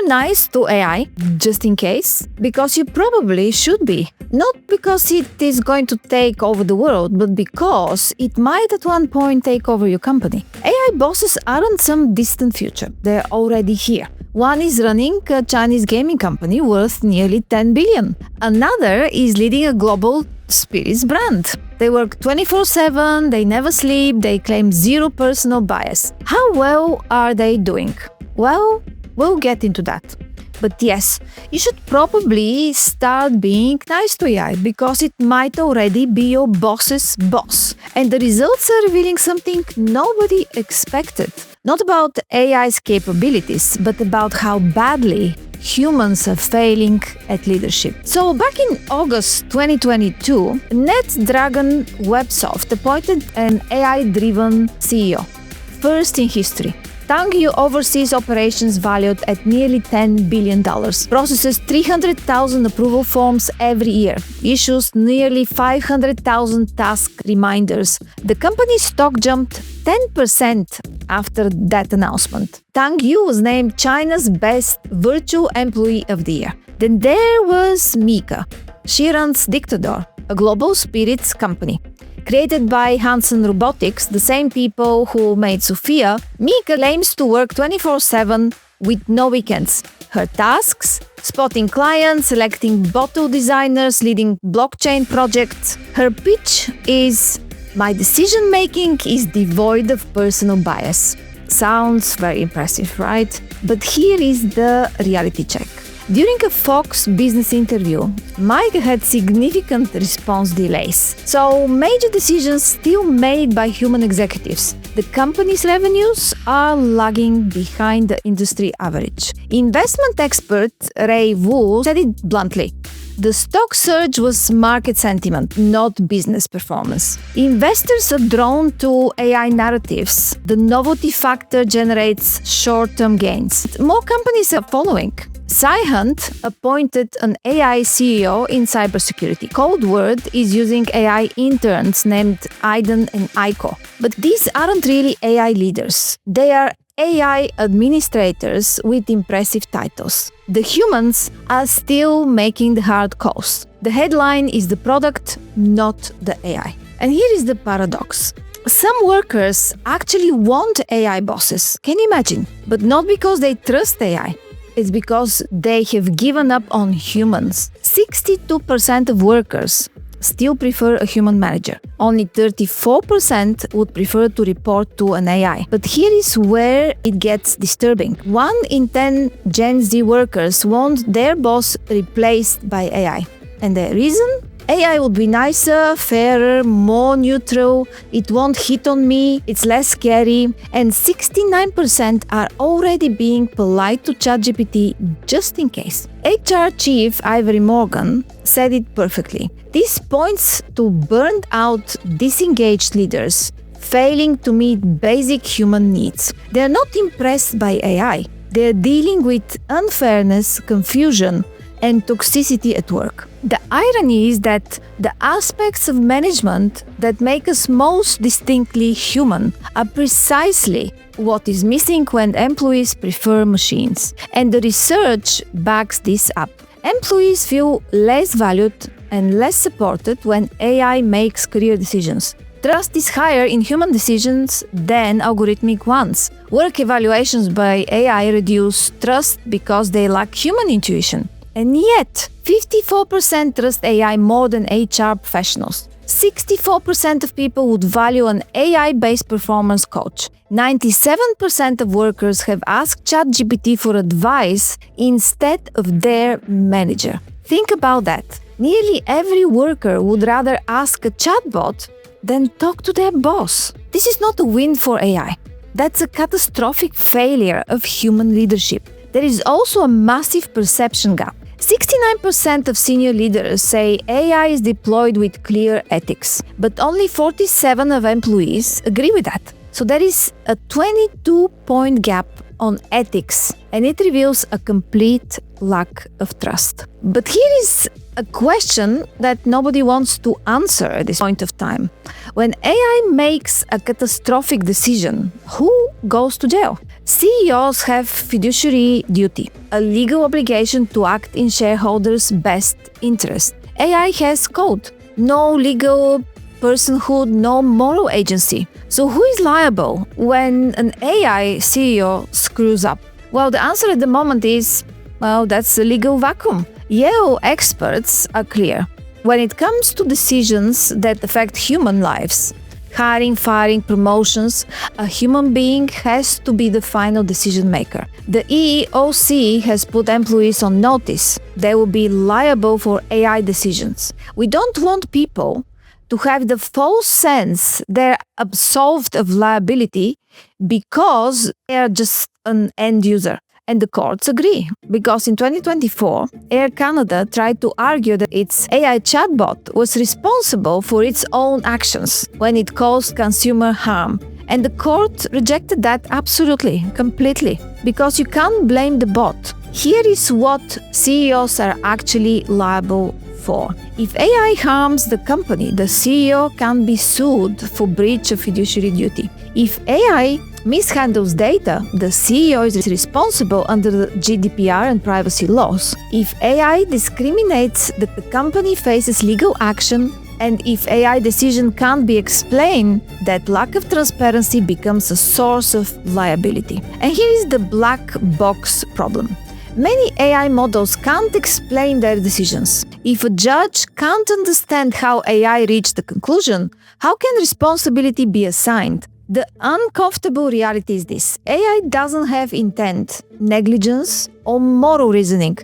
you nice to AI, just in case? Because you probably should be. Not because it is going to take over the world, but because it might at one point take over your company. AI bosses aren't some distant future. They're already here. One is running a Chinese gaming company worth nearly 10 billion. Another is leading a global spirits brand. They work 24/7, they never sleep, they claim zero personal bias. How well are they doing? Well, we'll get into that. But yes, you should probably start being nice to AI because it might already be your boss's boss. And the results are revealing something nobody expected. Not about AI's capabilities, but about how badly humans are failing at leadership. So back in August 2022, NetDragon Websoft appointed an AI-driven CEO. First in history. Tang Yu oversees operations valued at nearly $10 billion, processes 300,000 approval forms every year, issues nearly 500,000 task reminders. The company's stock jumped 10% after that announcement. Tang Yu was named China's best virtual employee of the year. Then there was Mika. She runs Dictador, a global spirits company. Created by Hanson Robotics, the same people who made Sophia, Mika claims to work 24/7 with no weekends. Her tasks? Spotting clients, selecting bottle designers, leading blockchain projects. Her pitch is, "My decision-making is devoid of personal bias." Sounds very impressive, right? But here is the reality check. During a Fox business interview, Mika had significant response delays. So, major decisions still made by human executives. The company's revenues are lagging behind the industry average. Investment expert Ray Wu said it bluntly. The stock surge was market sentiment, not business performance. Investors are drawn to AI narratives. The novelty factor generates short-term gains. More companies are following. Sci-Hunt appointed an AI CEO in cybersecurity. Cold Word is using AI interns named Aiden and Aiko. But these aren't really AI leaders. They are AI administrators with impressive titles. The humans are still making the hard calls. The headline is the product, not the AI. And here is the paradox. Some workers actually want AI bosses, can you imagine? But not because they trust AI. It's because they have given up on humans. 62% of workers still prefer a human manager. Only 34% would prefer to report to an AI. But here is where it gets disturbing. 1 in 10 Gen Z workers want their boss replaced by AI. And the reason? AI would be nicer, fairer, more neutral, it won't hit on me, it's less scary, and 69% are already being polite to ChatGPT just in case. HR chief Ivory Morgan said it perfectly. This points to burned out, disengaged leaders failing to meet basic human needs. They're not impressed by AI. They're dealing with unfairness, confusion, and toxicity at work. The irony is that the aspects of management that make us most distinctly human are precisely what is missing when employees prefer machines. And the research backs this up. Employees feel less valued and less supported when AI makes career decisions. Trust is higher in human decisions than algorithmic ones. Work evaluations by AI reduce trust because they lack human intuition. And yet, 54% trust AI more than HR professionals. 64% of people would value an AI-based performance coach. 97% of workers have asked ChatGPT for advice instead of their manager. Think about that. Nearly every worker would rather ask a chatbot than talk to their boss. This is not a win for AI. That's a catastrophic failure of human leadership. There is also a massive perception gap. 69% of senior leaders say AI is deployed with clear ethics, but only 47% of employees agree with that. So there is a 22-point gap on ethics, and it reveals a complete lack of trust. But here is a question that nobody wants to answer at this point of time. When AI makes a catastrophic decision, who goes to jail? CEOs have fiduciary duty, a legal obligation to act in shareholders' best interest. AI has code, no legal personhood, no moral agency. So who is liable when an AI CEO screws up? Well, the answer at the moment is, that's a legal vacuum. Yale experts are clear. When it comes to decisions that affect human lives, hiring, firing, promotions, a human being has to be the final decision maker. The EEOC has put employees on notice. They will be liable for AI decisions. We don't want people to have the false sense they're absolved of liability because they are just an end user. And the courts agree, because in 2024, Air Canada tried to argue that its AI chatbot was responsible for its own actions when it caused consumer harm. And the court rejected that absolutely, completely, because you can't blame the bot. Here is what CEOs are actually liable for. If AI harms the company, the CEO can be sued for breach of fiduciary duty. If AI mishandles data, the CEO is responsible under the GDPR and privacy laws. If AI discriminates, the company faces legal action, and if AI decision can't be explained, that lack of transparency becomes a source of liability. And here is the black box problem. Many AI models can't explain their decisions. If a judge can't understand how AI reached the conclusion, how can responsibility be assigned? The uncomfortable reality is this: AI doesn't have intent, negligence, or moral reasoning.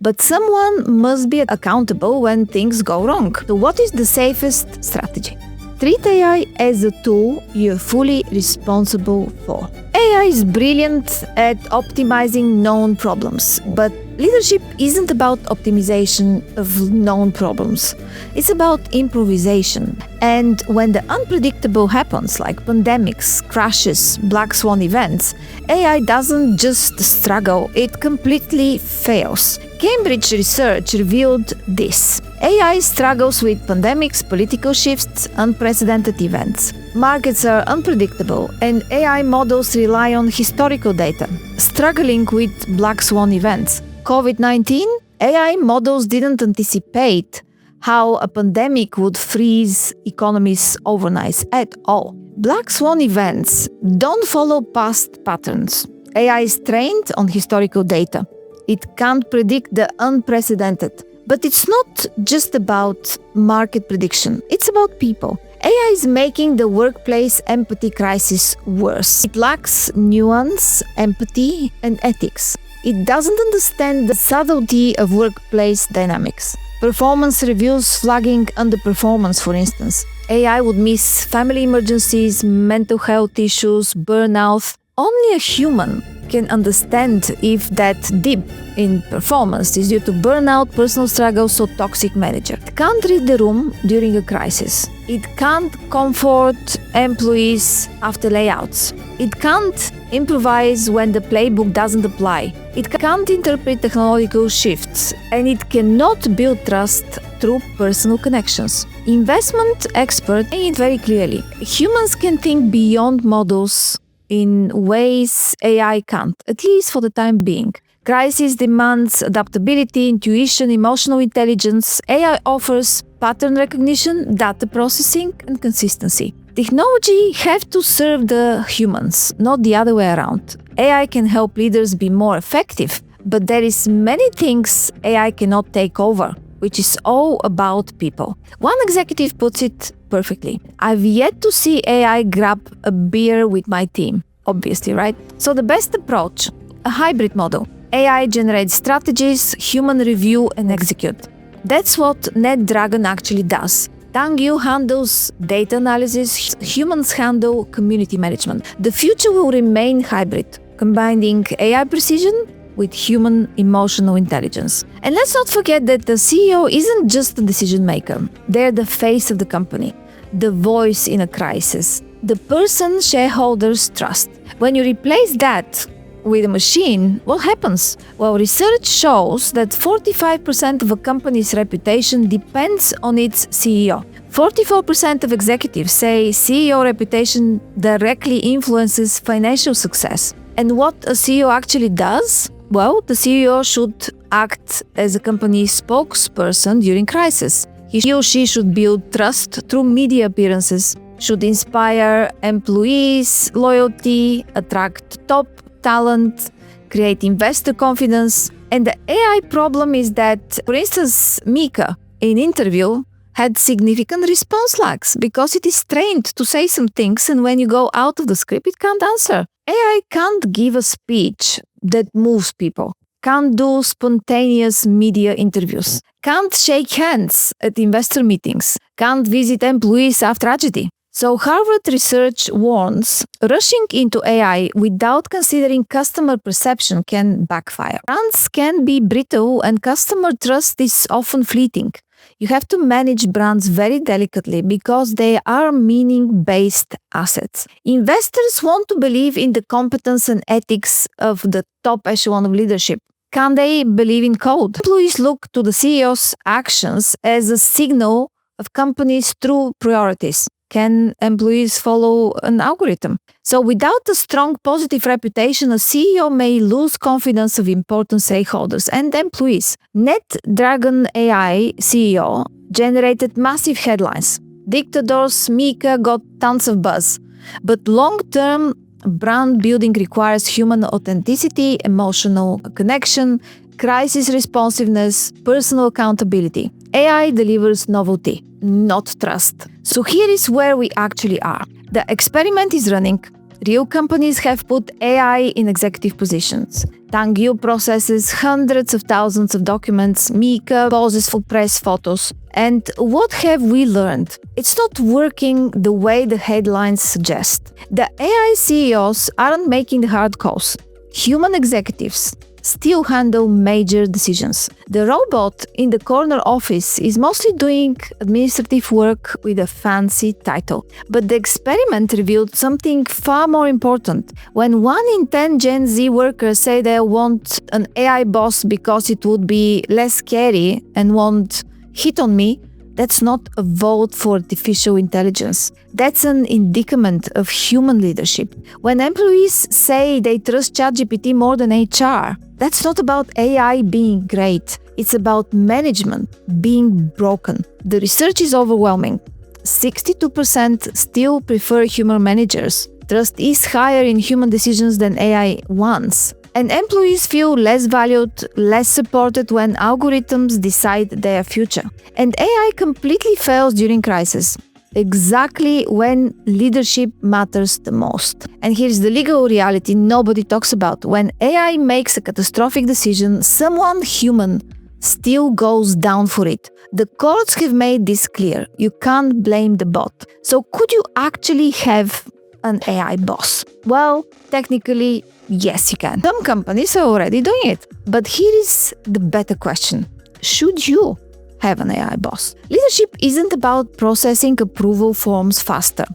But someone must be accountable when things go wrong. So what is the safest strategy? Treat AI as a tool you're fully responsible for. AI is brilliant at optimizing known problems, but leadership isn't about optimization of known problems. It's about improvisation. And when the unpredictable happens, like pandemics, crashes, black swan events, AI doesn't just struggle, it completely fails. Cambridge research revealed this. AI struggles with pandemics, political shifts, unprecedented events. Markets are unpredictable, and AI models rely on historical data, struggling with black swan events. COVID-19, AI models didn't anticipate how a pandemic would freeze economies overnight at all. Black swan events don't follow past patterns. AI is trained on historical data. It can't predict the unprecedented. But it's not just about market prediction, it's about people. AI is making the workplace empathy crisis worse. It lacks nuance, empathy, and ethics. It doesn't understand the subtlety of workplace dynamics. Performance reviews flagging underperformance, for instance. AI would miss family emergencies, mental health issues, burnout. Only a human can understand if that dip in performance is due to burnout, personal struggles, or toxic manager. It can't read the room during a crisis. It can't comfort employees after layouts. It can't improvise when the playbook doesn't apply. It can't interpret technological shifts, and it cannot build trust through personal connections. Investment experts say it very clearly. Humans can think beyond models in ways AI can't, at least for the time being. Crisis demands adaptability, intuition, emotional intelligence. AI offers pattern recognition, data processing, and consistency. Technology have to serve the humans, not the other way around. AI can help leaders be more effective, but there is many things AI cannot take over, which is all about people. One executive puts it perfectly. I've yet to see AI grab a beer with my team, obviously, right? So the best approach, a hybrid model. AI generates strategies, human review and execute. That's what NetDragon actually does. Tangyu handles data analysis, humans handle community management. The future will remain hybrid, combining AI precision with human emotional intelligence. And let's not forget that the CEO isn't just a decision maker. They're the face of the company, the voice in a crisis, the person shareholders trust. When you replace that with a machine, what happens? Well, research shows that 45% of a company's reputation depends on its CEO. 44% of executives say CEO reputation directly influences financial success. And what a CEO actually does? Well, the CEO should act as a company spokesperson during crisis. He or she should build trust through media appearances, should inspire employees' loyalty, attract top talent, create investor confidence. And the AI problem is that, for instance, Mika, in interview, had significant response lags because it is trained to say some things, and when you go out of the script, it can't answer. AI can't give a speech that moves people, can't do spontaneous media interviews, can't shake hands at investor meetings, can't visit employees after tragedy. So Harvard research warns rushing into AI without considering customer perception can backfire. Brands can be brittle and customer trust is often fleeting. You have to manage brands very delicately because they are meaning-based assets. Investors want to believe in the competence and ethics of the top echelon of leadership. Can they believe in code? Employees look to the CEO's actions as a signal of company's true priorities. Can employees follow an algorithm? So without a strong positive reputation, a CEO may lose confidence of important stakeholders and employees. NetDragon AI CEO generated massive headlines. Dictator's Mika got tons of buzz. But long-term brand building requires human authenticity, emotional connection, crisis responsiveness, personal accountability. AI delivers novelty, not trust. So here is where we actually are. The experiment is running. Real companies have put AI in executive positions. Tangyu processes hundreds of thousands of documents. Mika poses for press photos. And what have we learned? It's not working the way the headlines suggest. The AI CEOs aren't making the hard calls. Human executives still handle major decisions. The robot in the corner office is mostly doing administrative work with a fancy title. But the experiment revealed something far more important. When 1 in 10 Gen Z workers say they want an AI boss because it would be less scary and won't hit on me, that's not a vote for artificial intelligence. That's an indictment of human leadership. When employees say they trust ChatGPT more than HR, that's not about AI being great. It's about management being broken. The research is overwhelming. 62% still prefer human managers. Trust is higher in human decisions than AI ones. And employees feel less valued, less supported when algorithms decide their future. And AI completely fails during crisis, exactly when leadership matters the most. And here's the legal reality nobody talks about. When AI makes a catastrophic decision, someone human still goes down for it. The courts have made this clear. You can't blame the bot. So could you actually have an AI boss? Well, technically, yes, you can. Some companies are already doing it. But here is the better question. Should you have an AI boss? Leadership isn't about processing approval forms faster.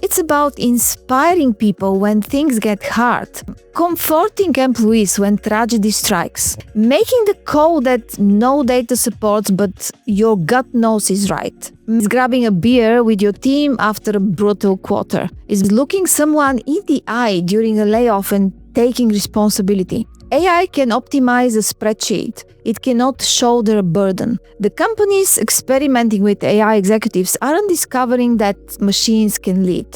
It's about inspiring people when things get hard, comforting employees when tragedy strikes, making the call that no data supports but your gut knows is right. It's grabbing a beer with your team after a brutal quarter. It's looking someone in the eye during a layoff and taking responsibility. AI can optimize a spreadsheet. It cannot shoulder a burden. The companies experimenting with AI executives aren't discovering that machines can lead.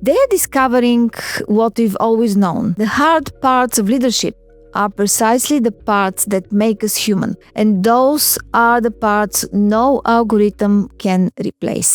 They're discovering what we've always known. The hard parts of leadership are precisely the parts that make us human. And those are the parts no algorithm can replace.